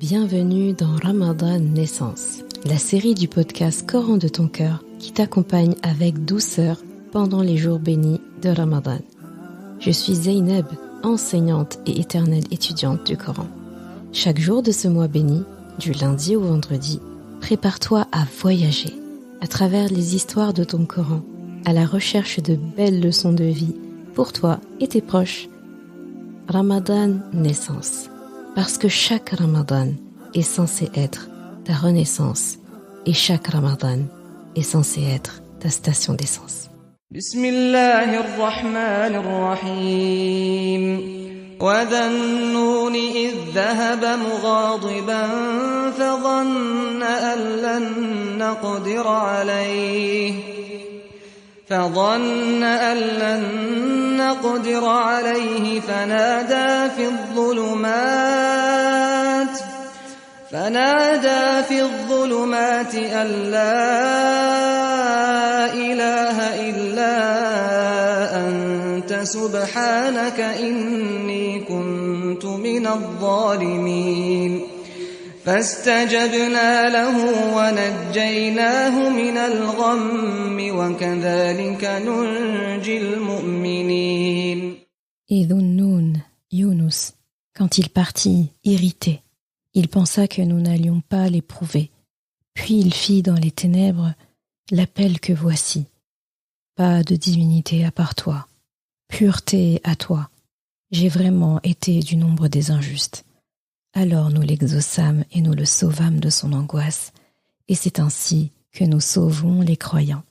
Bienvenue dans Ramadan Naissance, la série du podcast Coran de ton cœur qui t'accompagne avec douceur pendant les jours bénis de Ramadan. Je suis Zeynep, enseignante et éternelle étudiante du Coran. Chaque jour de ce mois béni, du lundi au vendredi, prépare-toi à voyager à travers les histoires de ton Coran, à la recherche de belles leçons de vie pour toi et tes proches. Ramadan Naissance, parce que chaque Ramadan est censé être ta renaissance et chaque Ramadan est censé être ta station d'essence. Bismillahirrahmanirrahim. وَذَا النُّونِ إِذْ ذَهَبَ مُغَاضِبًا فَظَنَّ أَن لَّن نَّقْدِرَ عَلَيْهِ فنادى في الظلمات أن لا إله إلا أنت سبحانك إني كنت من الظالمين فاستجبنا له ونجيناه من الغم وكذلك ننجي المؤمنين. Et Dhun-Nun, Yunus, quand il partit irrité, il pensa que nous n'allions pas l'éprouver. Puis il fit dans les ténèbres l'appel que voici. Pas de divinité à part toi, pureté à toi. J'ai vraiment été du nombre des injustes. Alors nous l'exaucâmes et nous le sauvâmes de son angoisse, et c'est ainsi que nous sauvons les croyants.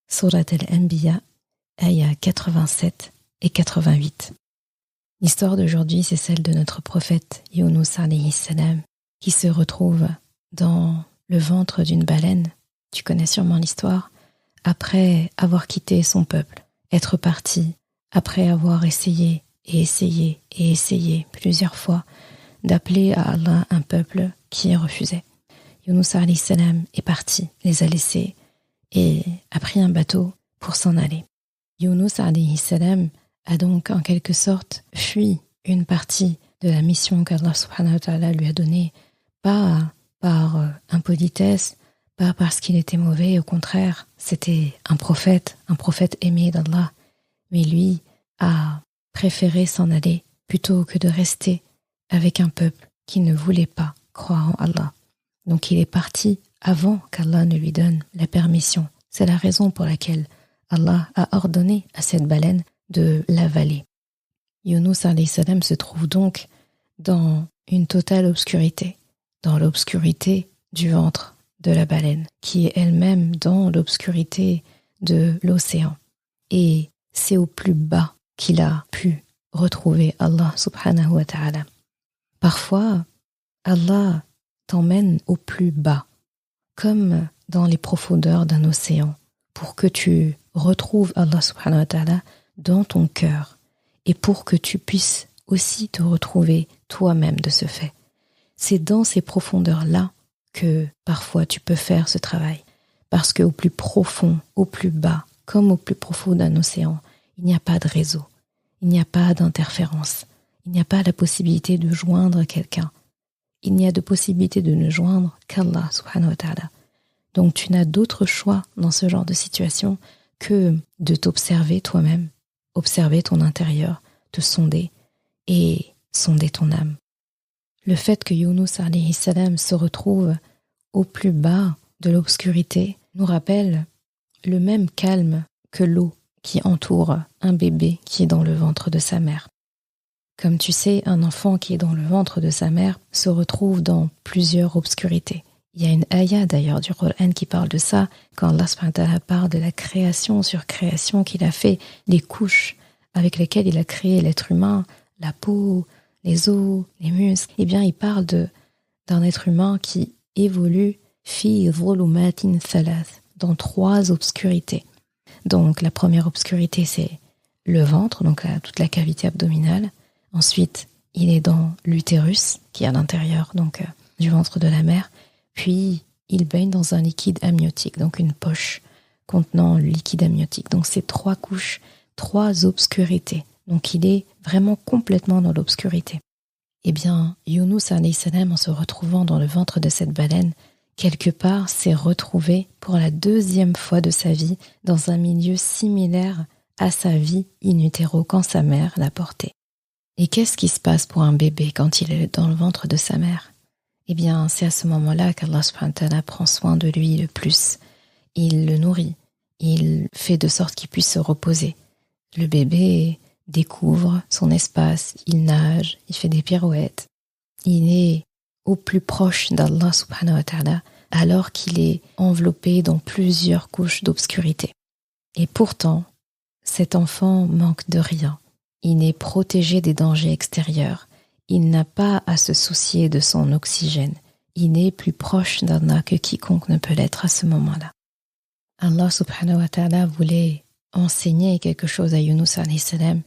Surat al-Anbiya, ayah 87 et 88. L'histoire d'aujourd'hui, c'est celle de notre prophète Yunus alayhi salam, qui se retrouve dans le ventre d'une baleine, tu connais sûrement l'histoire, après avoir quitté son peuple, être parti, après avoir essayé plusieurs fois d'appeler à Allah un peuple qui refusait. Yunus alayhi salam est parti, les a laissés et a pris un bateau pour s'en aller. Yunus alayhi salam a donc en quelque sorte fui une partie de la mission qu'Allah subhanahu wa ta'ala lui a donnée, pas par impolitesse, pas parce qu'il était mauvais, au contraire, c'était un prophète aimé d'Allah, mais lui a préféré s'en aller plutôt que de rester avec un peuple qui ne voulait pas croire en Allah. Donc il est parti avant qu'Allah ne lui donne la permission. C'est la raison pour laquelle Allah a ordonné à cette baleine de l'avaler. Yunus alayhi salam se trouve donc dans une totale obscurité, dans l'obscurité du ventre de la baleine, qui est elle-même dans l'obscurité de l'océan. Et c'est au plus bas qu'il a pu retrouver Allah subhanahu wa ta'ala. Parfois, Allah t'emmène au plus bas, comme dans les profondeurs d'un océan, pour que tu retrouves Allah subhanahu wa ta'ala dans ton cœur et pour que tu puisses aussi te retrouver toi-même de ce fait. C'est dans ces profondeurs-là que parfois tu peux faire ce travail, parce qu'au plus profond, au plus bas, comme au plus profond d'un océan, il n'y a pas de réseau, il n'y a pas d'interférence, il n'y a pas la possibilité de joindre quelqu'un, il n'y a de possibilité de ne joindre qu'Allah subhanahu wa ta'ala. Donc tu n'as d'autre choix dans ce genre de situation que de t'observer toi-même, observer ton intérieur, te sonder et sonder ton âme. Le fait que Yunus alayhi salam se retrouve au plus bas de l'obscurité nous rappelle le même calme que l'eau qui entoure un bébé qui est dans le ventre de sa mère. Comme tu sais, un enfant qui est dans le ventre de sa mère se retrouve dans plusieurs obscurités. Il y a une ayah d'ailleurs du Coran qui parle de ça, quand Allah subhanahu wa ta'ala parle de la création sur création qu'il a fait, les couches avec lesquelles il a créé l'être humain, la peau, les os, les muscles. Eh bien, il parle d'un être humain qui évolue fi dhulumatin thalath, dans 3 obscurités. Donc la première obscurité, c'est le ventre, donc toute la cavité abdominale. Ensuite, il est dans l'utérus, qui est à l'intérieur donc du ventre de la mère. Puis, il baigne dans un liquide amniotique, donc une poche contenant le liquide amniotique. Donc, c'est 3 couches, 3 obscurités. Donc, il est vraiment complètement dans l'obscurité. Eh bien, Younous alayhi salam, en se retrouvant dans le ventre de cette baleine, quelque part s'est retrouvé pour la 2e fois de sa vie dans un milieu similaire à sa vie in utero quand sa mère l'a porté. Et qu'est-ce qui se passe pour un bébé quand il est dans le ventre de sa mère ? Eh bien, c'est à ce moment-là qu'Allah subhanahu wa ta'ala prend soin de lui le plus. Il le nourrit, il fait de sorte qu'il puisse se reposer. Le bébé découvre son espace, il nage, il fait des pirouettes. Il est au plus proche d'Allah subhanahu wa ta'ala alors qu'il est enveloppé dans plusieurs couches d'obscurité. Et pourtant, cet enfant manque de rien. Il est protégé des dangers extérieurs. Il n'a pas à se soucier de son oxygène. Il est plus proche d'Allah que quiconque ne peut l'être à ce moment-là. Allah subhanahu wa ta'ala voulait enseigner quelque chose à Younous alayhi salam.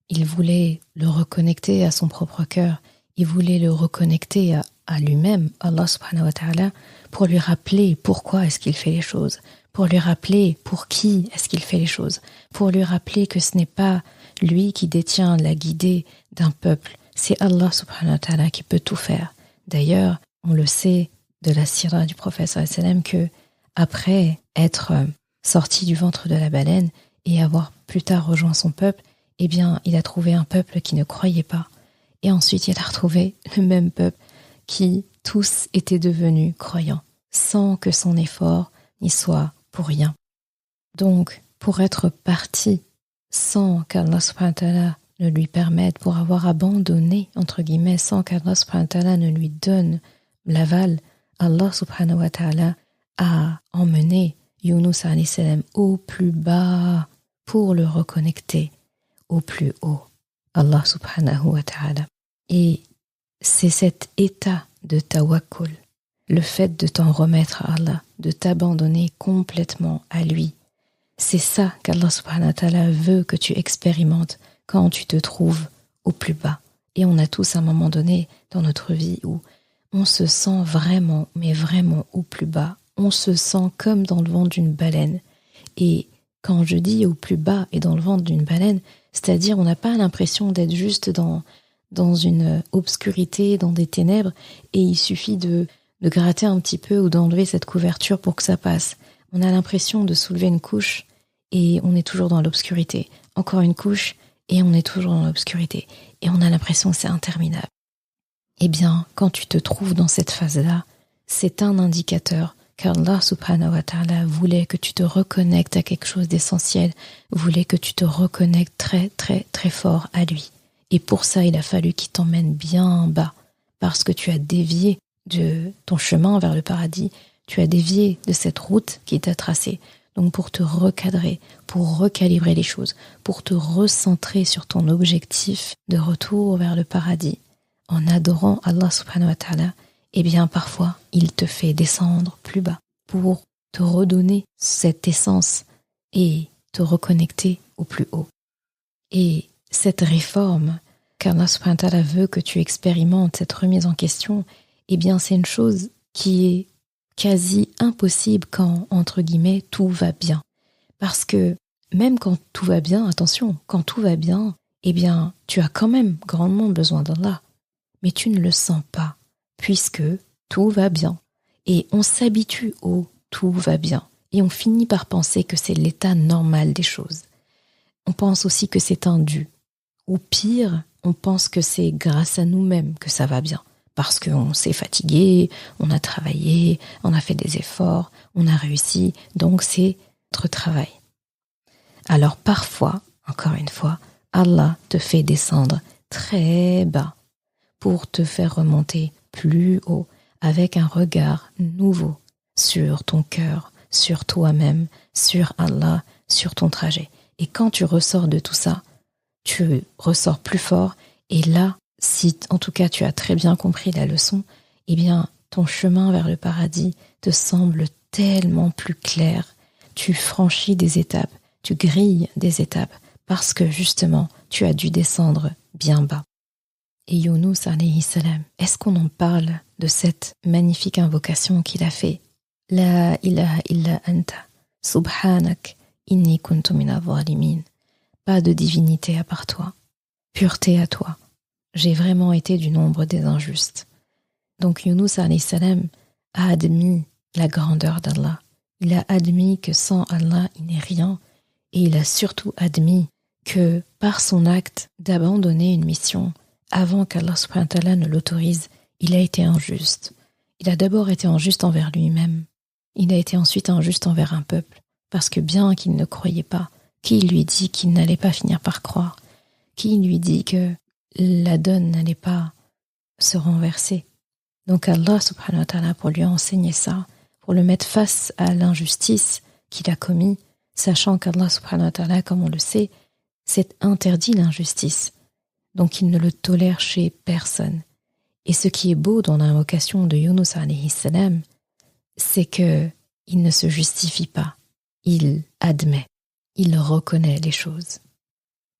Il voulait le reconnecter à son propre cœur. Il voulait le reconnecter à lui-même, Allah subhanahu wa ta'ala, pour lui rappeler pourquoi est-ce qu'il fait les choses, pour lui rappeler pour qui est-ce qu'il fait les choses, pour lui rappeler que ce n'est pas lui qui détient la guidée d'un peuple, c'est Allah subhanahu wa ta'ala qui peut tout faire. D'ailleurs, on le sait de la sira du prophète sallallahu alayhi wa sallam que après être sorti du ventre de la baleine et avoir plus tard rejoint son peuple, eh bien, il a trouvé un peuple qui ne croyait pas. Et ensuite, il a retrouvé le même peuple qui tous étaient devenus croyants, sans que son effort n'y soit pour rien. Donc, pour être parti sans qu'Allah subhanahu wa ta'ala ne lui permette, pour avoir abandonné, entre guillemets, sans qu'Allah subhanahu wa ta'ala ne lui donne l'aval, Allah subhanahu wa ta'ala a emmené Younous alayhi salam au plus bas pour le reconnecter au plus haut, Allah subhanahu wa ta'ala. Et c'est cet état de tawakkul, le fait de t'en remettre à Allah, de t'abandonner complètement à lui. C'est ça qu'Allah subhanahu wa ta'ala veut que tu expérimentes quand tu te trouves au plus bas. Et on a tous un moment donné dans notre vie où on se sent vraiment, mais vraiment au plus bas. On se sent comme dans le ventre d'une baleine. Et quand je dis au plus bas et dans le ventre d'une baleine, c'est-à-dire on n'a pas l'impression d'être juste dans une obscurité, dans des ténèbres, et il suffit de gratter un petit peu ou d'enlever cette couverture pour que ça passe. On a l'impression de soulever une couche et on est toujours dans l'obscurité. Encore une couche et on est toujours dans l'obscurité. Et on a l'impression que c'est interminable. Eh bien, quand tu te trouves dans cette phase-là, c'est un indicateur qu'Allah subhanahu wa ta'ala voulait que tu te reconnectes à quelque chose d'essentiel, voulait que tu te reconnectes très très très fort à lui. Et pour ça, il a fallu qu'il t'emmène bien bas, parce que tu as dévié de ton chemin vers le paradis, tu as dévié de cette route qui t'a tracée. Donc pour te recadrer, pour recalibrer les choses, pour te recentrer sur ton objectif de retour vers le paradis, en adorant Allah subhanahu wa ta'ala, eh bien parfois il te fait descendre plus bas pour te redonner cette essence et te reconnecter au plus haut. Et cette réforme qu'Allah subhanahu wa ta'ala veut que tu expérimentes, cette remise en question, eh bien c'est une chose qui est quasi impossible quand, entre guillemets, tout va bien. Parce que même quand tout va bien, attention, quand tout va bien, eh bien tu as quand même grandement besoin d'Allah, mais tu ne le sens pas, puisque tout va bien. Et on s'habitue au tout va bien. Et on finit par penser que c'est l'état normal des choses. On pense aussi que c'est un dû. Ou pire, on pense que c'est grâce à nous-mêmes que ça va bien. Parce qu'on s'est fatigué, on a travaillé, on a fait des efforts, on a réussi, donc c'est notre travail. Alors parfois, encore une fois, Allah te fait descendre très bas pour te faire remonter plus haut avec un regard nouveau sur ton cœur, sur toi-même, sur Allah, sur ton trajet. Et quand tu ressors de tout ça, tu ressors plus fort et là, si en tout cas tu as très bien compris la leçon, eh bien ton chemin vers le paradis te semble tellement plus clair. Tu franchis des étapes, tu grilles des étapes parce que justement tu as dû descendre bien bas. Et Younous alayhi salam, est-ce qu'on en parle de cette magnifique invocation qu'il a fait? La ilaha illa anta, subhanak, inni kuntu minadh-dhalimin. Pas de divinité à part toi, pureté à toi. j'ai vraiment été du nombre des injustes. Donc Yunus alayhi salam a admis la grandeur d'Allah. Il a admis que sans Allah, il n'est rien. Et il a surtout admis que par son acte d'abandonner une mission avant qu'Allah subhanahu wa ta'ala ne l'autorise, il a été injuste. Il a d'abord été injuste envers lui-même. Il a été ensuite injuste envers un peuple, parce que bien qu'il ne croyait pas, qui lui dit qu'il n'allait pas finir par croire, qui lui dit que la donne n'allait pas se renverser. Donc Allah subhanahu wa ta'ala, pour lui enseigner ça, pour le mettre face à l'injustice qu'il a commis, sachant qu'Allah subhanahu wa ta'ala, comme on le sait, s'est interdit l'injustice. Donc il ne le tolère chez personne. Et ce qui est beau dans l'invocation de Yunus alayhi salam, c'est que il ne se justifie pas. Il admet, il reconnaît les choses.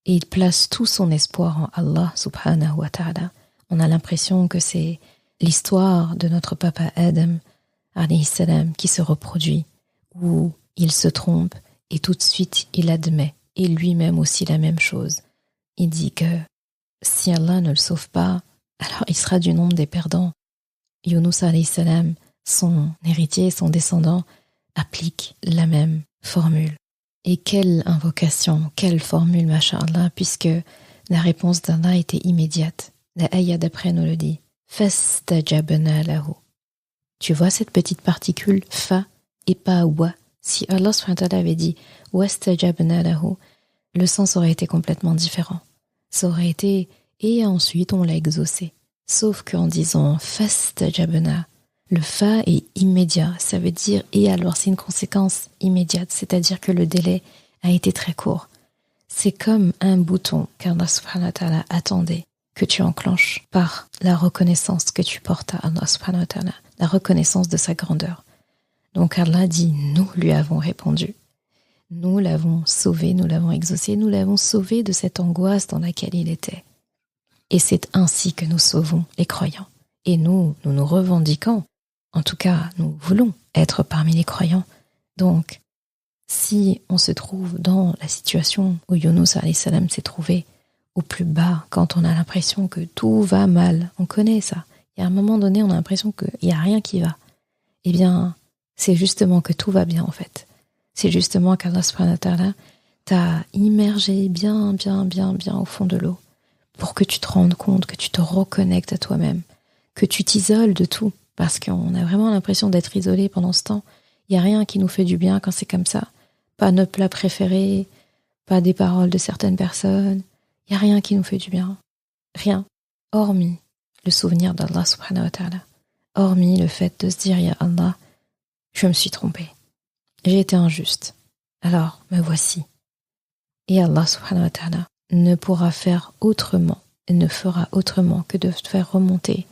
Et il place tout son espoir en Allah subhanahu wa ta'ala. On a l'impression que c'est l'histoire de notre papa Adam alayhi salam qui se reproduit, où il se trompe et tout de suite il admet, et lui-même aussi la même chose. Il dit que si Allah ne le sauve pas, alors il sera du nombre des perdants. Yunus alayhi salam, son héritier, son descendant, applique la même formule. Et quelle invocation, quelle formule, masha'Allah, puisque la réponse d'Allah était immédiate. La ayah d'après nous le dit. Fastajabna lahu. Tu vois cette petite particule fa et pas wa. Si Allah subhanahu wa ta'ala avait dit wastajabna lahu, le sens aurait été complètement différent. Ça aurait été et ensuite on l'a exaucé. Sauf qu'en disant fastajabna, le fa est immédiat, ça veut dire et alors c'est une conséquence immédiate, c'est-à-dire que le délai a été très court. C'est comme un bouton qu'Allah subhanahu wa ta'ala attendait que tu enclenches par la reconnaissance que tu portes à Allah subhanahu wa ta'ala, la reconnaissance de sa grandeur. Donc Allah dit, nous lui avons répondu. Nous l'avons sauvé, nous l'avons exaucé, nous l'avons sauvé de cette angoisse dans laquelle il était. Et c'est ainsi que nous sauvons les croyants. Et nous nous revendiquons, en tout cas, nous voulons être parmi les croyants. Donc, si on se trouve dans la situation où Yunus alayhi salam s'est trouvé au plus bas, quand on a l'impression que tout va mal, on connaît ça. Il y a un moment donné, on a l'impression qu'il n'y a rien qui va. Eh bien, c'est justement que tout va bien en fait. C'est justement qu'Allah subhanahu wa ta'ala t'a immergé bien au fond de l'eau pour que tu te rendes compte, que tu te reconnectes à toi-même, que tu t'isoles de tout. Parce qu'on a vraiment l'impression d'être isolé pendant ce temps. Il n'y a rien qui nous fait du bien quand c'est comme ça. Pas notre plat préféré, pas des paroles de certaines personnes. Il n'y a rien qui nous fait du bien. Rien. Hormis le souvenir d'Allah subhanahu wa ta'ala. Hormis le fait de se dire, ya Allah, je me suis trompé. J'ai été injuste. Alors, me voici. Et Allah subhanahu wa ta'ala ne pourra faire autrement, et ne fera autrement que de te faire remonter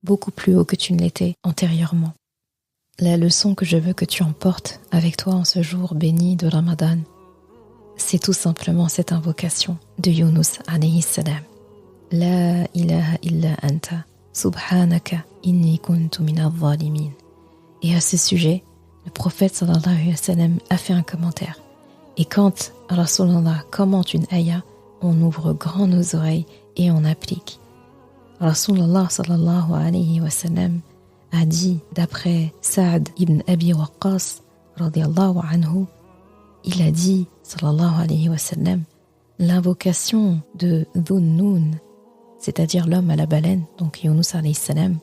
beaucoup plus haut que tu ne l'étais antérieurement. La leçon que je veux que tu emportes avec toi en ce jour béni de Ramadan, c'est tout simplement cette invocation de Yunus alayhi salam. La ilaha illa anta, subhanaka, inni kuntu minadh zalimin. Et à ce sujet, le prophète sallallahu alayhi wa sallam a fait un commentaire. Et quand Rasulallah commente une ayah, on ouvre grand nos oreilles et on applique. Rasulallah sallallahu alayhi wa sallam a dit, d'après Sa'd ibn Abi Waqqas radiyallahu anhu, il a dit, sallallahu alayhi wa sallam, l'invocation de Dhun-Nun, c'est-à-dire l'homme à la baleine, donc Yunus alayhi salam,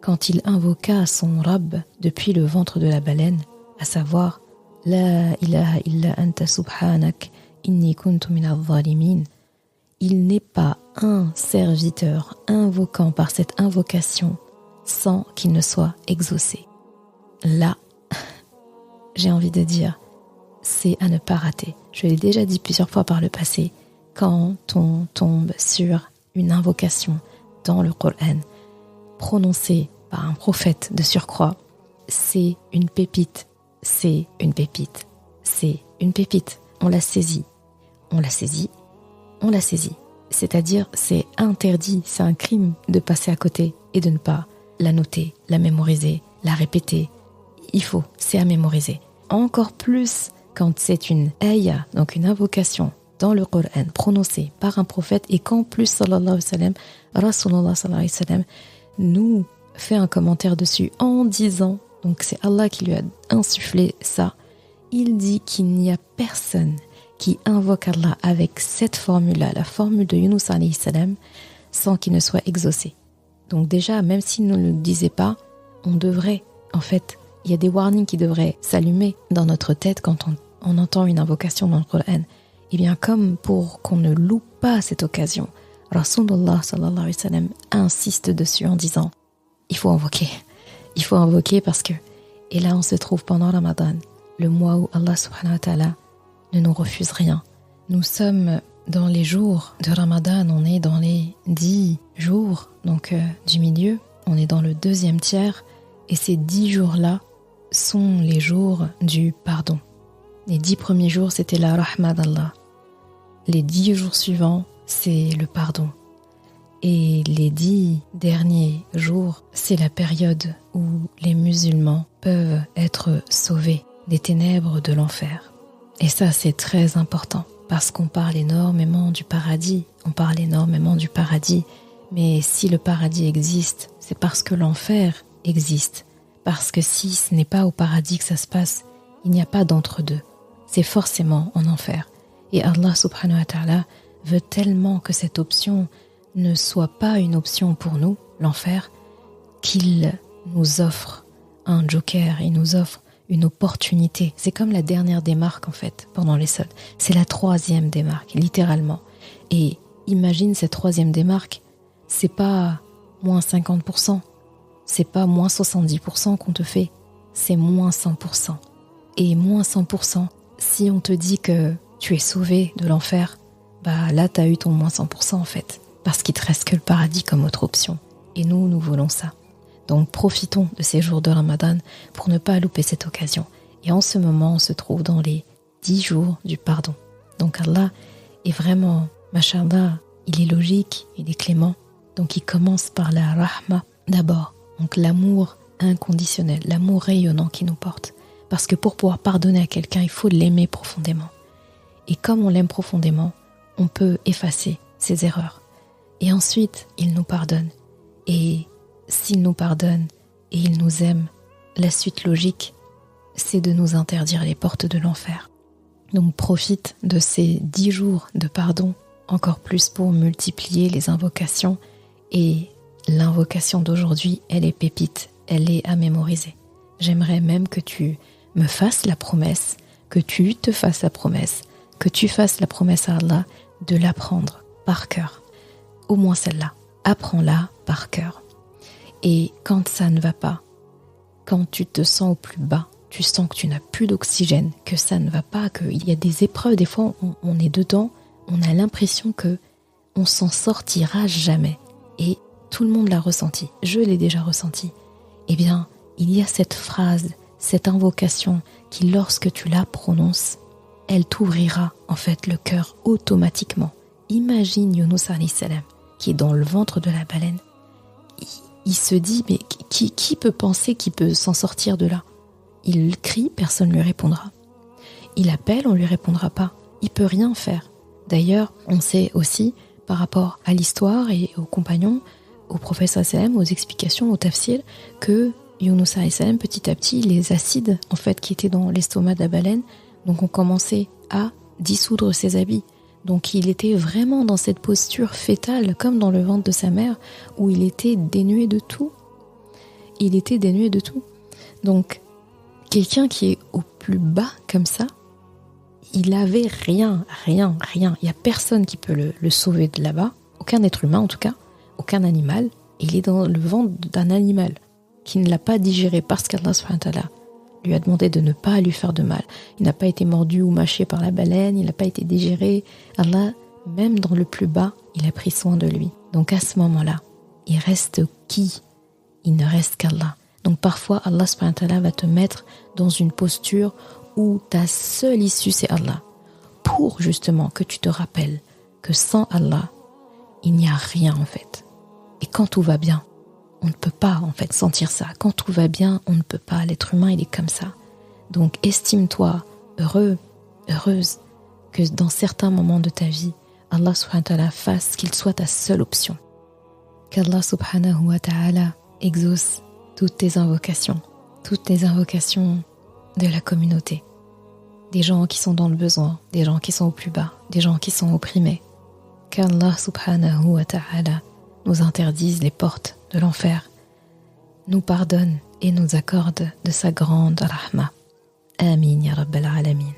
quand il invoqua son Rabb depuis le ventre de la baleine, à savoir La ilaha illa anta subhanak inni kuntu minadh zalimin, il n'est pas un serviteur invoquant par cette invocation sans qu'il ne soit exaucé. Là, j'ai envie de dire, c'est à ne pas rater. Je l'ai déjà dit plusieurs fois par le passé, quand on tombe sur une invocation dans le Coran, prononcée par un prophète de surcroît, c'est une pépite, c'est une pépite, c'est une pépite. On l'a saisie, on l'a saisie, on l'a saisie. C'est-à-dire, c'est interdit, c'est un crime de passer à côté et de ne pas la noter, la mémoriser, la répéter. Il faut, c'est à mémoriser. Encore plus quand c'est une ayah, donc une invocation dans le Coran prononcée par un prophète et qu'en plus sallallahu alayhi wa sallam, Rasulullah sallallahu alayhi wa sallam nous fait un commentaire dessus en disant, donc c'est Allah qui lui a insufflé ça, il dit qu'il n'y a personne qui invoque Allah avec cette formule-là, la formule de Yunus alayhi salam, sans qu'il ne soit exaucé. Donc déjà, même s'il ne le disait pas, on devrait, en fait, il y a des warnings qui devraient s'allumer dans notre tête quand on entend une invocation dans le Coran. Et bien comme pour qu'on ne loupe pas cette occasion, Rasulullah sallallahu alayhi wa sallam insiste dessus en disant il faut invoquer parce que, et là on se trouve pendant Ramadan, le mois où Allah subhanahu wa ta'ala ne nous refuse rien. Nous sommes dans les jours de Ramadan, on est dans les 10 jours donc du milieu, on est dans le 2e tiers et ces 10 jours-là sont les jours du pardon. Les 10 premiers jours, c'était la rahma d'Allah. Les 10 jours suivants, c'est le pardon. Et les 10 derniers jours, c'est la période où les musulmans peuvent être sauvés des ténèbres de l'enfer. Et ça, c'est très important, parce qu'on parle énormément du paradis. Mais si le paradis existe, c'est parce que l'enfer existe. Parce que si ce n'est pas au paradis que ça se passe, il n'y a pas d'entre-deux. C'est forcément en enfer. Et Allah subhanahu wa ta'ala veut tellement que cette option ne soit pas une option pour nous, l'enfer, qu'il nous offre un joker, il nous offre une opportunité. C'est comme la dernière démarque en fait, pendant les soldes. C'est la 3e démarque, littéralement. Et imagine cette 3e démarque, c'est pas moins 50%, c'est pas moins 70% qu'on te fait, c'est moins 100%. Et moins 100%, si on te dit que tu es sauvé de l'enfer, bah là t'as eu ton moins 100% en fait, parce qu'il te reste que le paradis comme autre option. Et nous voulons ça. Donc profitons de ces jours de Ramadan pour ne pas louper cette occasion. Et en ce moment, on se trouve dans les 10 jours du pardon. Donc Allah est vraiment, machallah, il est logique, il est clément. Donc il commence par la rahma d'abord. Donc l'amour inconditionnel, l'amour rayonnant qui nous porte. Parce que pour pouvoir pardonner à quelqu'un, il faut l'aimer profondément. Et comme on l'aime profondément, on peut effacer ses erreurs. Et ensuite, il nous pardonne. Et s'il nous pardonne et il nous aime, la suite logique, c'est de nous interdire les portes de l'enfer. Donc profite de ces 10 jours de pardon, encore plus pour multiplier les invocations. Et l'invocation d'aujourd'hui, elle est pépite, elle est à mémoriser. J'aimerais même que tu me fasses la promesse, que tu te fasses la promesse, que tu fasses la promesse à Allah de l'apprendre par cœur. Au moins celle-là, apprends-la par cœur. Et quand ça ne va pas, quand tu te sens au plus bas, tu sens que tu n'as plus d'oxygène, que ça ne va pas, qu'il y a des épreuves, des fois on est dedans, on a l'impression que on s'en sortira jamais. Et tout le monde l'a ressenti, je l'ai déjà ressenti. Eh bien, il y a cette phrase, cette invocation qui, lorsque tu la prononces, elle t'ouvrira en fait le cœur automatiquement. Imagine Yunus alayhi salam qui est dans le ventre de la baleine. Il se dit, mais qui peut penser qu'il peut s'en sortir de là? Il crie, personne ne lui répondra. Il appelle, on ne lui répondra pas. Il peut rien faire. D'ailleurs, on sait aussi, par rapport à l'histoire et aux compagnons, au prophète sallam, aux explications, au tafsir, que Yunus alayhi salam, petit à petit, les acides en fait qui étaient dans l'estomac de la baleine, donc ont commencé à dissoudre ses habits. Donc il était vraiment dans cette posture fétale, comme dans le ventre de sa mère, où il était dénué de tout. Il était dénué de tout. Donc, quelqu'un qui est au plus bas comme ça, il avait rien. Il n'y a personne qui peut le sauver de là-bas. Aucun être humain en tout cas, aucun animal. Il est dans le ventre d'un animal qui ne l'a pas digéré parce qu'Allah subhanahu wa ta'ala lui a demandé de ne pas lui faire de mal. Il n'a pas été mordu ou mâché par la baleine, il n'a pas été digéré. Allah, même dans le plus bas, il a pris soin de lui. Donc à ce moment-là, il reste qui? Il ne reste qu'Allah. Donc parfois, Allah subhanahu wa ta'ala va te mettre dans une posture où ta seule issue, c'est Allah. Pour justement que tu te rappelles que sans Allah, il n'y a rien en fait. Et quand tout va bien, on ne peut pas en fait sentir ça. Quand tout va bien, on ne peut pas. L'être humain, il est comme ça. Donc estime-toi heureux, heureuse que dans certains moments de ta vie, Allah subhanahu wa ta'ala fasse qu'il soit ta seule option. Qu'Allah subhanahu wa ta'ala exauce toutes tes invocations de la communauté, des gens qui sont dans le besoin, des gens qui sont au plus bas, des gens qui sont opprimés. Qu'Allah subhanahu wa ta'ala nous interdise les portes de l'enfer, nous pardonne et nous accorde de sa grande rahma. Amin ya rabbal alamin.